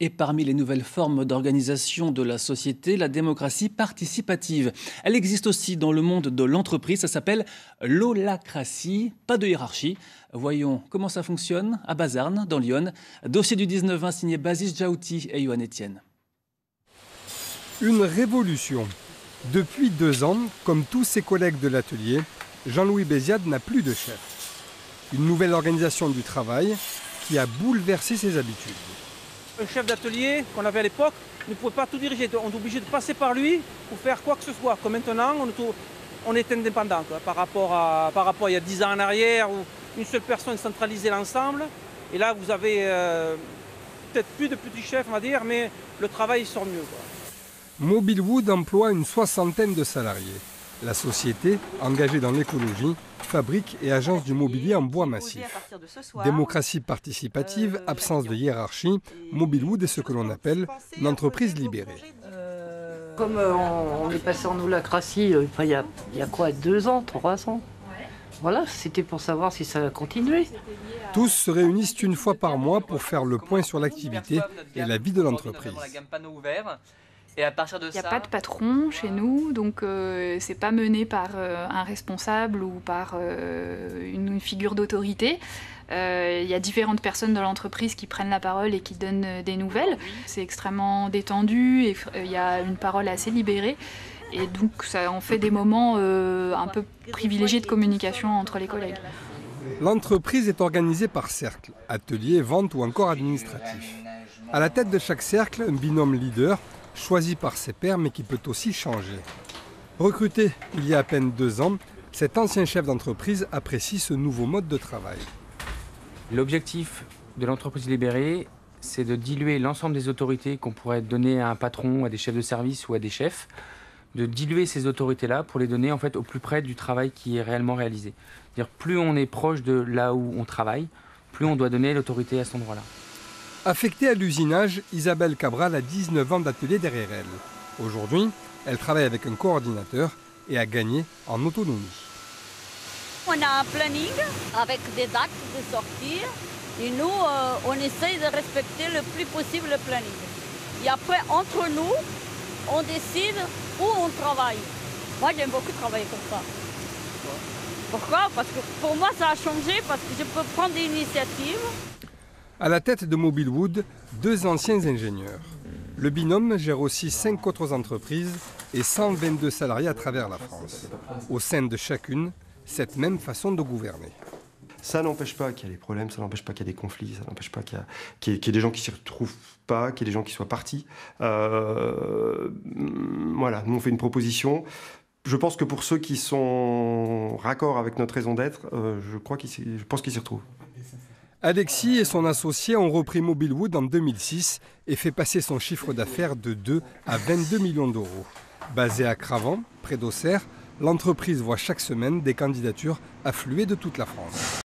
Et parmi les nouvelles formes d'organisation de la société, la démocratie participative. Elle existe aussi dans le monde de l'entreprise, ça s'appelle l'holacratie, pas de hiérarchie. Voyons comment ça fonctionne à Bazarnes, dans l'Yonne. Dossier du 19-20 signé Basis Djaouti et Yohann Etienne. Une révolution. Depuis 2 ans, comme tous ses collègues de l'atelier, Jean-Louis Béziade n'a plus de chef. Une nouvelle organisation du travail qui a bouleversé ses habitudes. Un chef d'atelier qu'on avait à l'époque ne pouvait pas tout diriger. On est obligé de passer par lui pour faire quoi que ce soit. Comme maintenant, on est indépendant quoi, par rapport à il y a 10 ans en arrière où une seule personne centralisait l'ensemble. Et là, vous avez peut-être plus de petits chefs, on va dire, mais le travail sort mieux, quoi. Mobilwood emploie une 60aine de salariés. La société, engagée dans l'écologie, fabrique et agence du mobilier en bois massif. Démocratie participative, absence de hiérarchie, Mobilwood est ce que l'on appelle une entreprise libérée. Comme on est passé en holacratie il y a quoi, 2 ans, 3 ans. Voilà, c'était pour savoir si ça continuait. Tous se réunissent une fois par mois pour faire le point sur l'activité et la vie de l'entreprise. Il n'y a pas de patron chez nous, donc c'est pas mené par un responsable ou par une figure d'autorité. Il y a différentes personnes dans l'entreprise qui prennent la parole et qui donnent des nouvelles. C'est extrêmement détendu et il y a une parole assez libérée. Et donc ça en fait des moments un peu privilégiés de communication entre les collègues. L'entreprise est organisée par cercle, atelier, vente ou encore administratif. À la tête de chaque cercle, un binôme leader, choisi par ses pairs mais qui peut aussi changer. Recruté il y a à peine 2 ans, cet ancien chef d'entreprise apprécie ce nouveau mode de travail. L'objectif de l'entreprise libérée, c'est de diluer l'ensemble des autorités qu'on pourrait donner à un patron, à des chefs de service ou à des chefs, de diluer ces autorités-là pour les donner en fait au plus près du travail qui est réellement réalisé. C'est-à-dire plus on est proche de là où on travaille, plus on doit donner l'autorité à cet endroit-là. Affectée à l'usinage, Isabelle Cabral a 19 ans d'atelier derrière elle. Aujourd'hui, elle travaille avec un coordinateur et a gagné en autonomie. On a un planning avec des dates de sortie et nous, on essaye de respecter le plus possible le planning. Et après, entre nous, on décide où on travaille. Moi, j'aime beaucoup travailler comme ça. Pourquoi? Parce que pour moi, ça a changé parce que je peux prendre des initiatives. À la tête de Mobilwood, 2 anciens ingénieurs. Le binôme gère aussi 5 autres entreprises et 122 salariés à travers la France. Au sein de chacune, cette même façon de gouverner. Ça n'empêche pas qu'il y ait des problèmes, ça n'empêche pas qu'il y ait des conflits, ça n'empêche pas qu'il y ait des gens qui ne s'y retrouvent pas, qu'il y ait des gens qui soient partis. Voilà, nous on fait une proposition. Je pense que pour ceux qui sont raccord avec notre raison d'être, je pense qu'ils s'y retrouvent. Alexis et son associé ont repris Mobilwood en 2006 et fait passer son chiffre d'affaires de 2 à 22 millions d'euros. Basée à Cravant, près d'Auxerre, l'entreprise voit chaque semaine des candidatures affluer de toute la France.